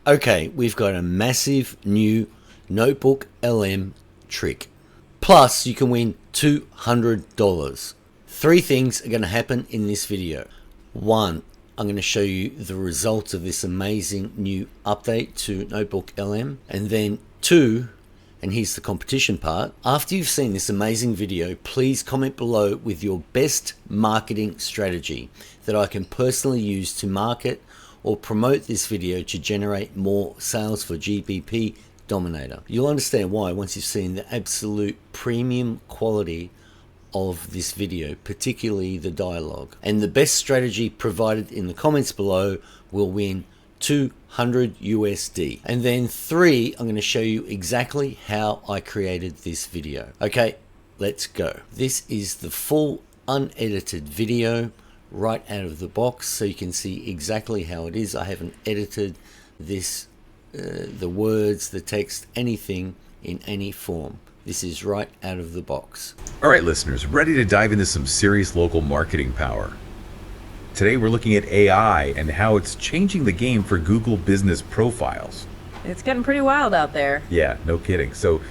Okay, we've got a massive new NotebookLM trick. Plus, you can win $200. Three things are going to happen in this video. One, I'm going to show you the results of this amazing new update to NotebookLM. And then two, and here's the competition part. After you've seen this amazing video, please comment below with your best marketing strategy that I can personally use to market or promote this video to generate more sales for GBP Dominator. You'll understand why once you've seen the absolute premium quality of this video, particularly the dialogue. And the best strategy provided in the comments below will win 200 USD. And then three, I'm going to show you exactly how I created this video. Okay, let's go. This is the full unedited video right out of the box, so you can see exactly how it is. I haven't edited this, the words, the text, anything in any form. This is right out of the box. All right, listeners, ready to dive into some serious local marketing power. Today we're looking at AI and how it's changing the game for Google business profiles. It's getting pretty wild out there. Yeah, no kidding. So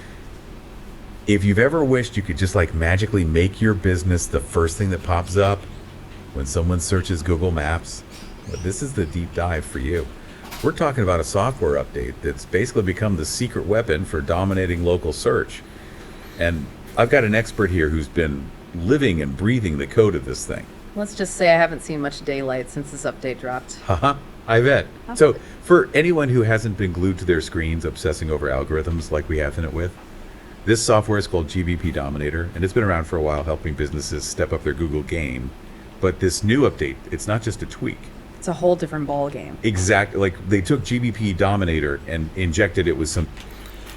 if you've ever wished you could just like magically make your business the first thing that pops up when someone searches Google Maps, well, this is the deep dive for you. We're talking about a software update that's basically become the secret weapon for dominating local search. And I've got an expert here who's been living and breathing the code of this thing. Let's just say I haven't seen much daylight since this update dropped. Haha, I bet. So for anyone who hasn't been glued to their screens obsessing over algorithms like we have in it with, this software is called GBP Dominator, and it's been around for a while helping businesses step up their Google game. But this new update, it's not just a tweak. It's a whole different ball game. Exactly. Like they took GBP Dominator and injected it with some...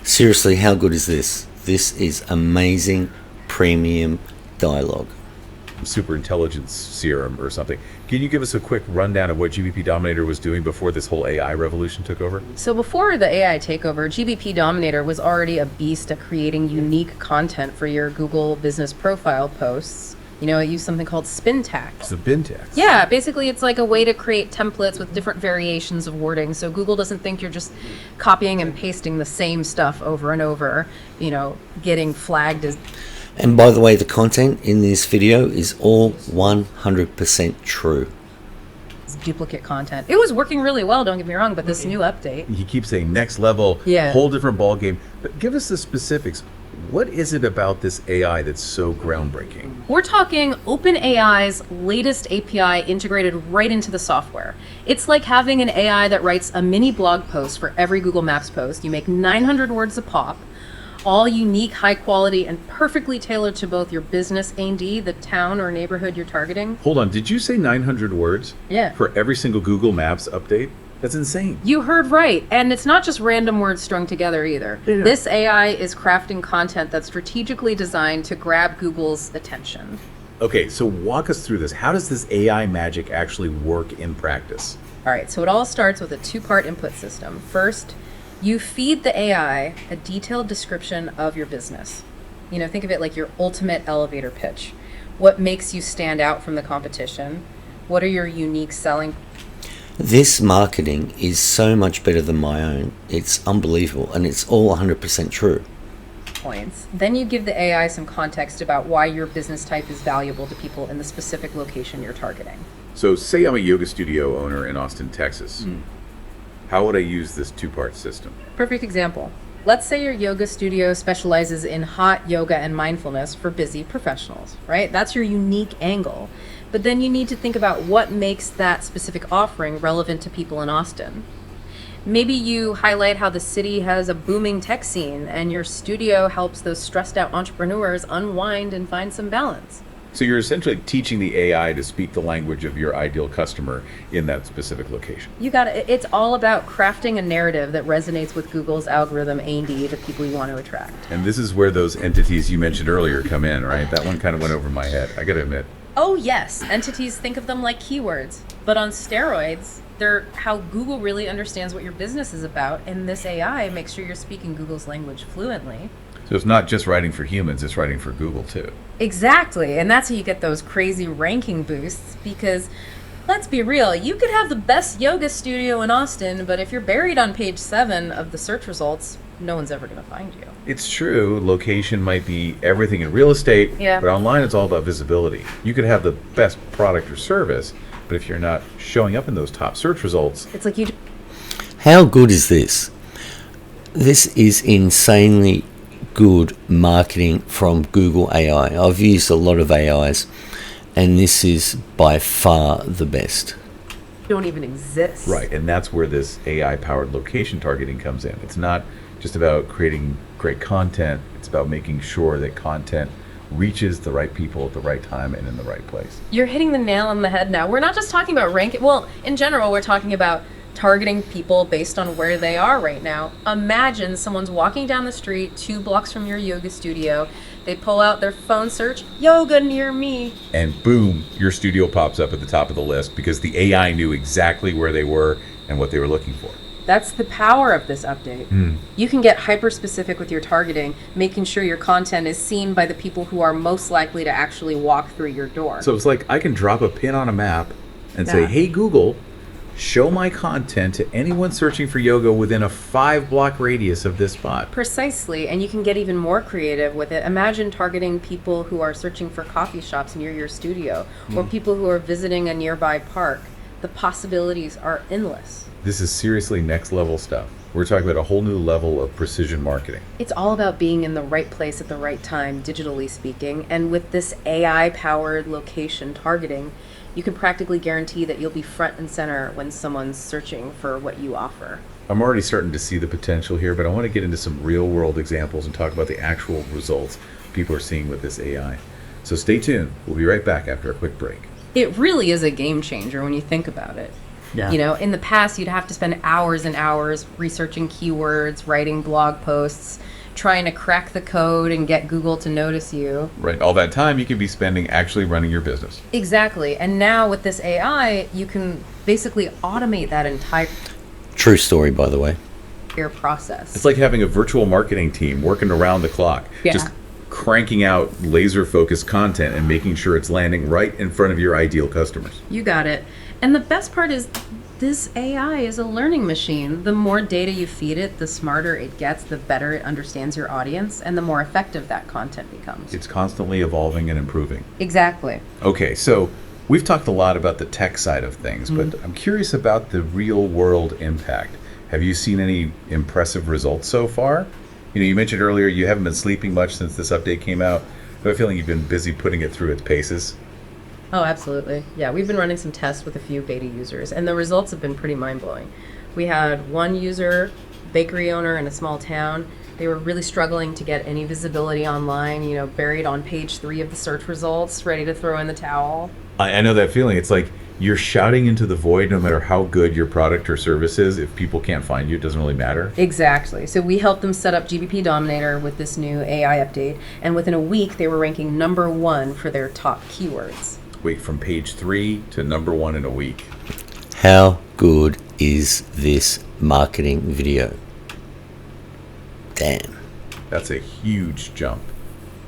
Seriously, how good is this? This is amazing premium dialogue. super intelligence serum or something. Can you give us a quick rundown of what GBP Dominator was doing before this whole AI revolution took over? So before the AI takeover, GBP Dominator was already a beast at creating unique content for your Google business profile posts. You know, it used something called spin tags. Spin tags? Yeah, basically it's like a way to create templates with different variations of wording, so Google doesn't think you're just copying and pasting the same stuff over and over, you know, getting flagged as... And by the way, the content in this video is all 100% true. Duplicate content. It was working really well, don't get me wrong, but this new update... You keep saying next level, whole different ball game, but give us the specifics. What is it about this AI that's so groundbreaking? We're talking OpenAI's latest API integrated right into the software. It's like having an AI that writes a mini blog post for every Google Maps post. You make 900 words a pop, all unique, high quality, and perfectly tailored to both your business A&D, the town or neighborhood you're targeting. Hold on, did you say 900 words? Yeah. For every single Google Maps update? That's insane. You heard right. And it's not just random words strung together either. Yeah. This AI is crafting content that's strategically designed to grab Google's attention. Okay, so walk us through this. How does this AI magic actually work in practice? All right, so it all starts with a two-part input system. First, you feed the AI a detailed description of your business. You know, think of it like your ultimate elevator pitch. What makes you stand out from the competition? What are your unique selling This marketing is so much better than my own. It's unbelievable, and it's all 100% true. points? Then you give the AI some context about why your business type is valuable to people in the specific location you're targeting. So say I'm a yoga studio owner in Austin, Texas. How would I use this two-part system? Perfect example. Let's say your yoga studio specializes in hot yoga and mindfulness for busy professionals, right? That's your unique angle. But then you need to think about what makes that specific offering relevant to people in Austin. Maybe you highlight how the city has a booming tech scene and your studio helps those stressed out entrepreneurs unwind and find some balance. So you're essentially teaching the AI to speak the language of your ideal customer in that specific location. You got it. It's all about crafting a narrative that resonates with Google's algorithm A&D, the people you want to attract. And this is where those entities you mentioned earlier come in, right? That one kind of went over my head, I gotta admit. Oh yes, entities, think of them like keywords, but on steroids. They're how Google really understands what your business is about, and this AI makes sure you're speaking Google's language fluently. So it's not just writing for humans, it's writing for Google too. Exactly, and that's how you get those crazy ranking boosts, because Let's be real. You could have the best yoga studio in Austin, but if you're buried on page 7 of the search results, no one's ever going to find you. It's true, location might be everything in real estate, Yeah. but online it's all about visibility. You could have the best product or service, but if you're not showing up in those top search results, It's like you How good is this? This is insanely good marketing from Google AI. I've used a lot of AIs, and this is by far the best. don't even exist. right, and that's where this AI-powered location targeting comes in. It's not just about creating great content, it's about making sure that content reaches the right people at the right time and in the right place. You're hitting the nail on the head now. We're not just talking about ranking. Well, in general, we're talking about targeting people based on where they are right now. Imagine someone's walking down the street 2 blocks from your yoga studio. They pull out their phone, search yoga near me. And boom, your studio pops up at the top of the list because the AI knew exactly where they were and what they were looking for. That's the power of this update. You can get hyper specific with your targeting, making sure your content is seen by the people who are most likely to actually walk through your door. So it's like I can drop a pin on a map and say, Yeah. hey Google, show my content to anyone searching for yoga within a 5-block radius of this spot. Precisely, and you can get even more creative with it. Imagine targeting people who are searching for coffee shops near your studio or people who are visiting a nearby park. The possibilities are endless. This is seriously next level stuff. We're talking about a whole new level of precision marketing. It's all about being in the right place at the right time, digitally speaking. And with this AI-powered location targeting, you can practically guarantee that you'll be front and center when someone's searching for what you offer. I'm already starting to see the potential here, but I want to get into some real world examples and talk about the actual results people are seeing with this AI. So stay tuned. We'll be right back after a quick break. It really is a game changer when you think about it. Yeah. You know, in the past, you'd have to spend hours and hours researching keywords, writing blog posts, trying to crack the code and get Google to notice you. Right. All that time you could be spending actually running your business. Exactly. And now with this AI, you can basically automate that entire True story, by the way. process. It's like having a virtual marketing team working around the clock, Yeah. just cranking out laser focused content and making sure it's landing right in front of your ideal customers. You got it. And the best part is this AI is a learning machine. The more data you feed it, the smarter it gets, the better it understands your audience, and the more effective that content becomes. It's constantly evolving and improving. Exactly. Okay, so we've talked a lot about the tech side of things, but I'm curious about the real world impact. Have you seen any impressive results so far? You know, you mentioned earlier you haven't been sleeping much since this update came out. I have a feeling you've been busy putting it through its paces. Oh, absolutely. Yeah, we've been running some tests with a few beta users, and the results have been pretty mind-blowing. We had one user, bakery owner in a small town. They were really struggling to get any visibility online, you know, buried on page 3 of the search results, ready to throw in the towel. I know that feeling. It's like you're shouting into the void no matter how good your product or service is. If people can't find you, it doesn't really matter. Exactly. So we helped them set up GBP Dominator with this new AI update, and within a week, they were ranking #1 for their top keywords. Wait, from page 3 to #1 in a week. How good is this marketing video? Damn. That's a huge jump.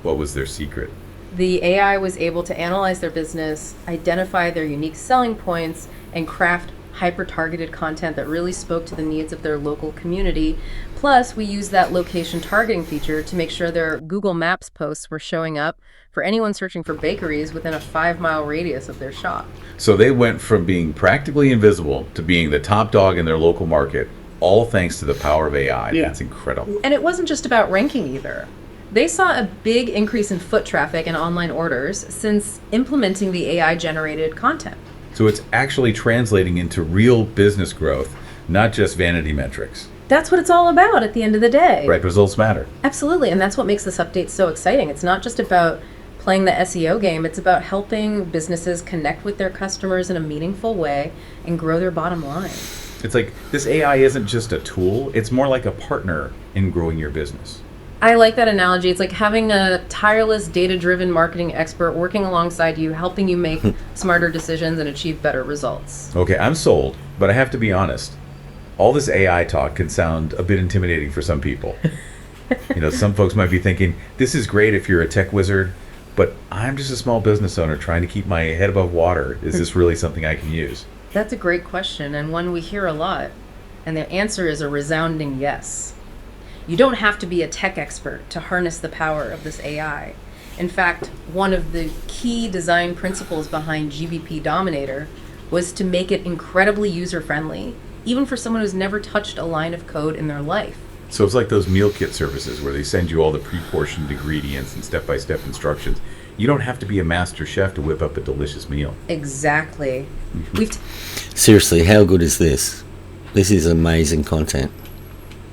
What was their secret? The AI was able to analyze their business, identify their unique selling points, and craft hyper-targeted content that really spoke to the needs of their local community. Plus, we used that location targeting feature to make sure their Google Maps posts were showing up for anyone searching for bakeries within a 5-mile radius of their shop. So they went from being practically invisible to being the top dog in their local market, all thanks to the power of AI. Yeah. That's incredible. And it wasn't just about ranking either. They saw a big increase in foot traffic and online orders since implementing the AI-generated content. So it's actually translating into real business growth, not just vanity metrics. That's what it's all about at the end of the day. Right, results matter. Absolutely, and that's what makes this update so exciting. It's not just about playing the SEO game, it's about helping businesses connect with their customers in a meaningful way and grow their bottom line. It's like this AI isn't just a tool, it's more like a partner in growing your business. I like that analogy. It's like having a tireless, data-driven marketing expert working alongside you, helping you make smarter decisions and achieve better results. Okay, I'm sold, but I have to be honest. All this AI talk can sound a bit intimidating for some people. You know, some folks might be thinking, this is great if you're a tech wizard, but I'm just a small business owner trying to keep my head above water. Is this really something I can use? That's a great question, and one we hear a lot. And the answer is a resounding yes. You don't have to be a tech expert to harness the power of this AI. In fact, one of the key design principles behind GBP Dominator was to make it incredibly user-friendly, even for someone who's never touched a line of code in their life. So it's like those meal kit services where they send you all the pre-portioned ingredients and step-by-step instructions. You don't have to be a master chef to whip up a delicious meal. Exactly. Seriously, how good is this? This is amazing content.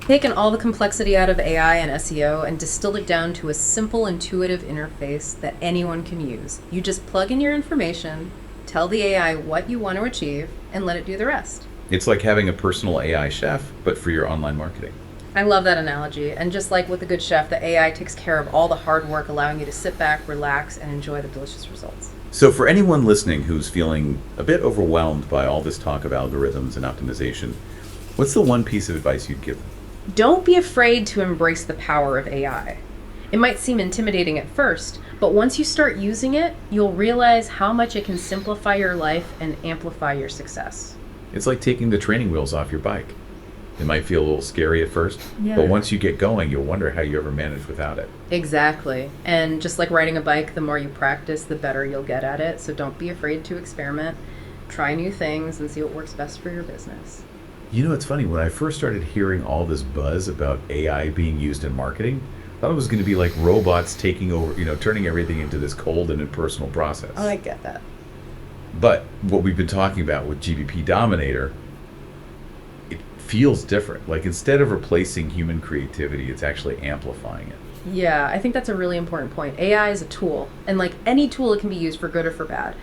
Taken all the complexity out of AI and SEO and distilled it down to a simple, intuitive interface that anyone can use. You just plug in your information, tell the AI what you want to achieve, and let it do the rest. It's like having a personal AI chef, but for your online marketing. I love that analogy. And just like with a good chef, the AI takes care of all the hard work, allowing you to sit back, relax, and enjoy the delicious results. So for anyone listening who's feeling a bit overwhelmed by all this talk of algorithms and optimization, what's the one piece of advice you'd give them? Don't be afraid to embrace the power of AI. It might seem intimidating at first, but once you start using it, you'll realize how much it can simplify your life and amplify your success. It's like taking the training wheels off your bike. It might feel a little scary at first, Yeah. but once you get going, you'll wonder how you ever managed without it. Exactly. And just like riding a bike, the more you practice, the better you'll get at it. So don't be afraid to experiment, try new things, and see what works best for your business. You know, it's funny, when I first started hearing all this buzz about AI being used in marketing, I thought it was going to be like robots taking over, turning everything into this cold and impersonal process. Oh, I get that. But what we've been talking about with GBP Dominator, it feels different. Like instead of replacing human creativity, it's actually amplifying it. Yeah, I think that's a really important point. AI is a tool, and like any tool, it can be used for good or for bad.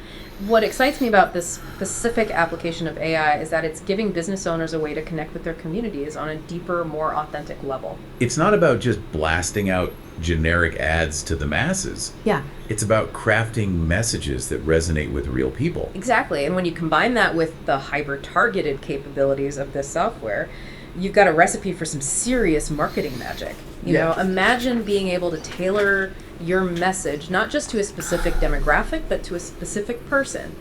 What excites me about this specific application of AI is that it's giving business owners a way to connect with their communities on a deeper, more authentic level. It's not about just blasting out generic ads to the masses. Yeah, It's about crafting messages that resonate with real people. exactly. And when you combine that with the hyper-targeted capabilities of this software, you've got a recipe for some serious marketing magic. You know, imagine being able to tailor your message not just to a specific demographic, but to a specific person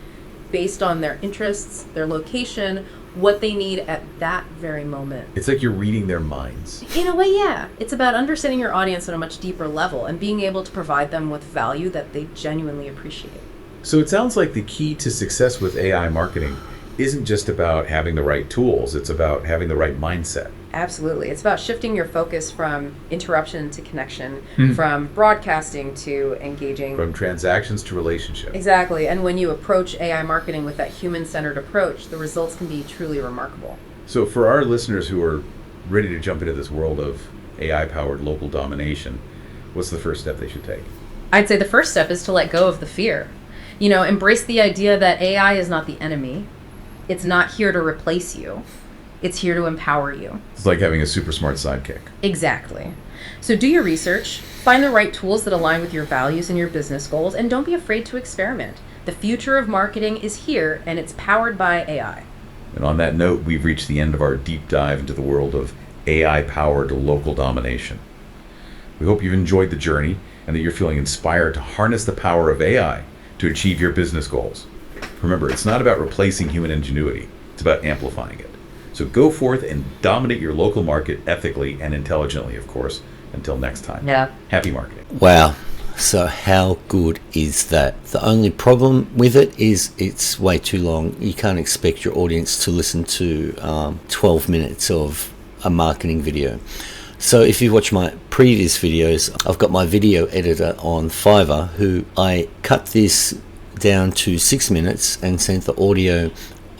based on their interests, their location, what they need at that very moment. It's like you're reading their minds. In a way, yeah. It's about understanding your audience on a much deeper level and being able to provide them with value that they genuinely appreciate. So it sounds like the key to success with AI marketing isn't just about having the right tools, it's about having the right mindset. Absolutely. It's about shifting your focus from interruption to connection, from broadcasting to engaging. From transactions to relationships. Exactly. And when you approach AI marketing with that human-centered approach, the results can be truly remarkable. So for our listeners who are ready to jump into this world of AI-powered local domination, what's the first step they should take? I'd say the first step is to let go of the fear. Embrace the idea that AI is not the enemy. It's not here to replace you. It's here to empower you. It's like having a super smart sidekick. Exactly. So do your research, find the right tools that align with your values and your business goals, and don't be afraid to experiment. The future of marketing is here, and it's powered by AI. And on that note, we've reached the end of our deep dive into the world of AI-powered local domination. We hope you've enjoyed the journey and that you're feeling inspired to harness the power of AI to achieve your business goals. Remember, it's not about replacing human ingenuity, it's about amplifying it. So go forth and dominate your local market ethically and intelligently, of course. Until next time. Yeah. Happy marketing. Wow. So how good is that? The only problem with it is it's way too long. You can't expect your audience to listen to 12 minutes of a marketing video. So if you watch my previous videos, I've got my video editor on Fiverr who I cut this down to 6 minutes and sent the audio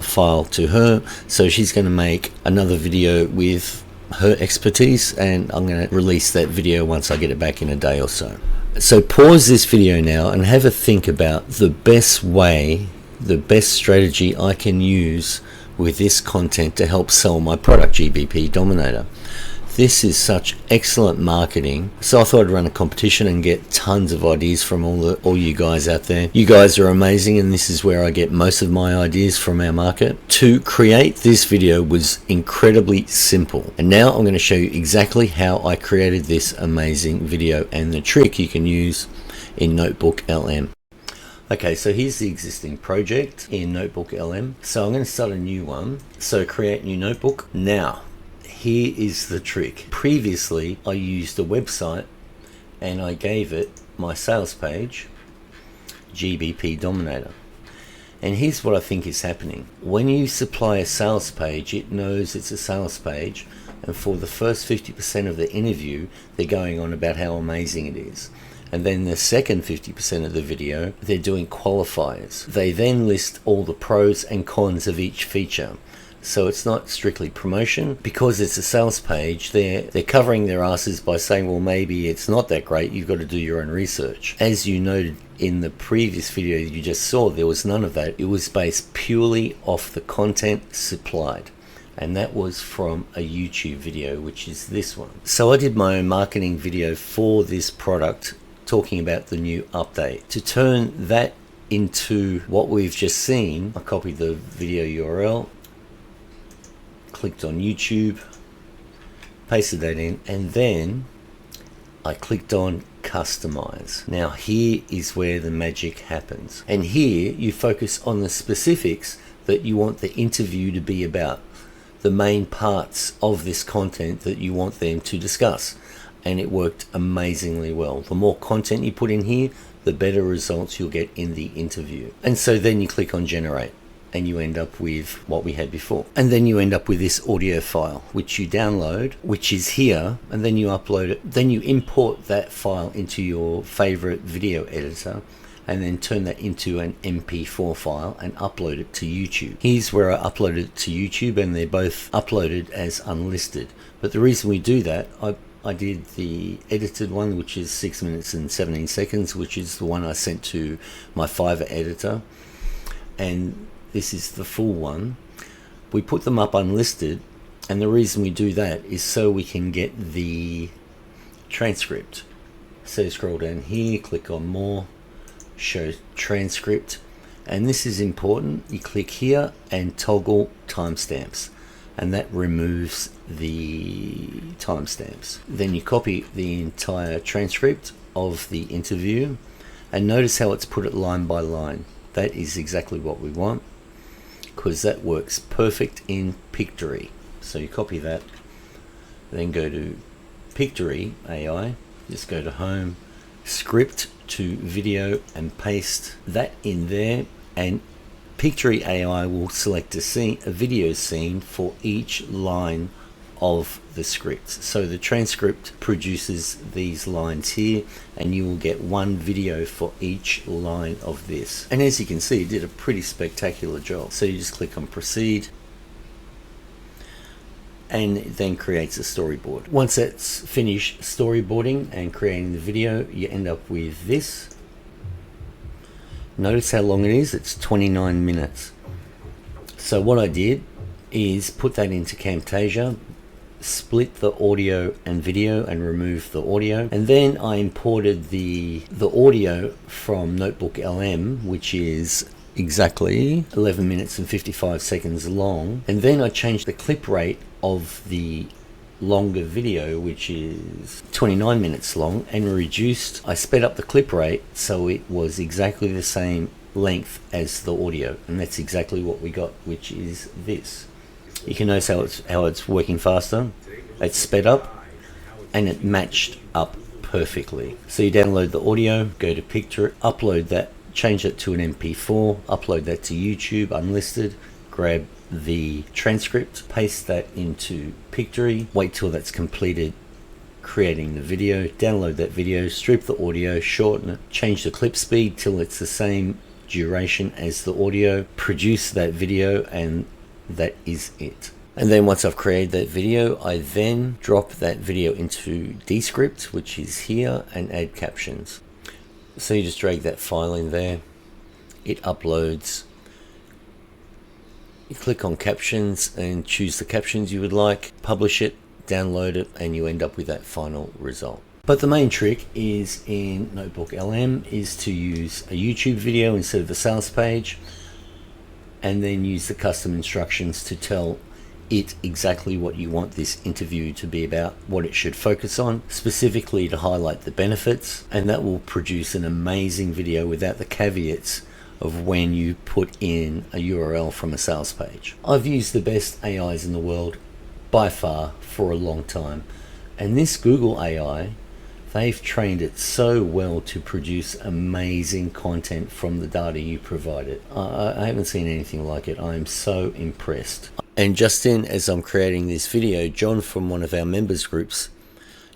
file to her. So she's going to make another video with her expertise, and I'm going to release that video once I get it back in a day or so. So pause this video now and have a think about the best way, the best strategy I can use with this content to help sell my product, GBP Dominator. This is such excellent marketing, so I thought I'd run a competition and get tons of ideas from all you guys out there. You guys are amazing, and this is where I get most of my ideas from our market. To create this video was incredibly simple, and now I'm going to show you exactly how I created this amazing video and the trick you can use in NotebookLM. Okay, so here's the existing project in NotebookLM. So I'm going to start a new one. So create new notebook. Now, here is the trick. Previously, I used a website and I gave it my sales page, GBP Dominator. And here's what I think is happening. When you supply a sales page, it knows it's a sales page. And for the first 50% of the interview, they're going on about how amazing it is. And then the second 50% of the video, they're doing qualifiers. They then list all the pros and cons of each feature. So it's not strictly promotion. Because it's a sales page, they're covering their asses by saying, well, maybe it's not that great, you've got to do your own research. As you noted in the previous video you just saw, there was none of that. It was based purely off the content supplied. And that was from a YouTube video, which is this one. So I did my own marketing video for this product, talking about the new update. To turn that into what we've just seen, I copied the video URL, clicked on YouTube, pasted that in, and then I clicked on customize. Now here is where the magic happens. And here you focus on the specifics that you want the interview to be about, the main parts of this content that you want them to discuss. And it worked amazingly well. The more content you put in here, the better results you'll get in the interview. And so then you click on generate and you end up with what we had before. And then you end up with this audio file, which you download, which is here, and then you upload it. Then you import that file into your favorite video editor and then turn that into an MP4 file and upload it to YouTube. Here's where I uploaded it to YouTube, and they're both uploaded as unlisted. But the reason we do that, I did the edited one, which is 6 minutes and 17 seconds, which is the one I sent to my Fiverr editor. And this is the full one. We put them up unlisted, and the reason we do that is so we can get the transcript. So scroll down here, click on more, show transcript, and this is important. You click here and toggle timestamps, and that removes the timestamps. Then you copy the entire transcript of the interview, and notice how it's put it line by line. That is exactly what we want, because that works perfect in Pictory. So you copy that, then go to Pictory AI, just go to home, script to video, and paste that in there, and Pictory AI will select a scene, a video scene for each line of the script. So the transcript produces these lines here, and you will get one video for each line of this. And as you can see, it did a pretty spectacular job. So you just click on proceed, and it then creates a storyboard. Once that's finished storyboarding and creating the video, you end up with this. Notice how long it is. It's 29 minutes. So what I did is put that into Camtasia, split the audio and video and remove the audio, and then I imported the audio from NotebookLM, which is exactly 11 minutes and 55 seconds long, and then I changed the clip rate of the longer video, which is 29 minutes long, and I sped up the clip rate so it was exactly the same length as the audio, and that's exactly what we got, which is this. You can notice how it's working faster. It's sped up and it matched up perfectly. So you download the audio, go to Picture, upload that, change it to an MP4, upload that to YouTube unlisted, grab the transcript, paste that into Pictory, wait till that's completed creating the video, download that video, strip the audio, shorten it, change the clip speed till it's the same duration as the audio, produce that video, and that is it. And then once I've created that video, I then drop that video into Descript, which is here, and add captions. So you just drag that file in there, it uploads, you click on captions and choose the captions you would like, publish it, download it, and you end up with that final result. But the main trick is in NotebookLM is to use a YouTube video instead of a sales page, and then use the custom instructions to tell it exactly what you want this interview to be about, what it should focus on, specifically to highlight the benefits, and that will produce an amazing video without the caveats of when you put in a URL from a sales page. I've used the best AIs in the world by far for a long time, and this Google AI, they've trained it so well to produce amazing content from the data you provided. I haven't seen anything like it. I am so impressed. And just in as I'm creating this video, John from one of our members groups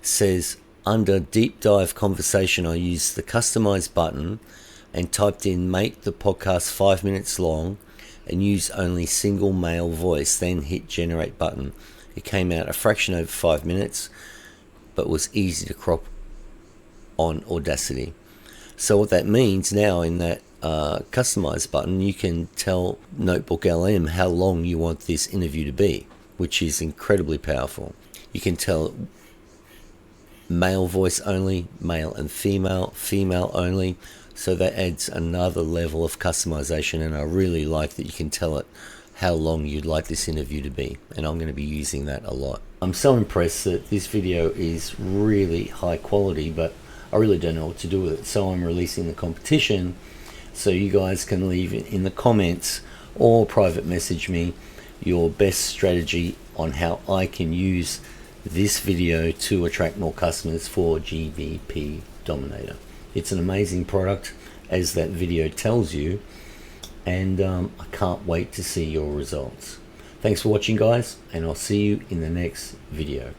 says, under deep dive conversation, I used the customize button and typed in make the podcast 5 minutes long and use only single male voice, then hit generate button. It came out a fraction over 5 minutes, but was easy to crop on Audacity. So what that means now, in that customize button, you can tell NotebookLM how long you want this interview to be, which is incredibly powerful. You can tell male voice only, male and female, female only. So that adds another level of customization, and I really like that you can tell it how long you'd like this interview to be, and I'm going to be using that a lot. I'm so impressed that this video is really high quality, but I really don't know what to do with it, so I'm releasing the competition so you guys can leave in the comments or private message me your best strategy on how I can use this video to attract more customers for GBP Dominator. It's an amazing product, as that video tells you, and I can't wait to see your results. Thanks for watching, guys, and I'll see you in the next video.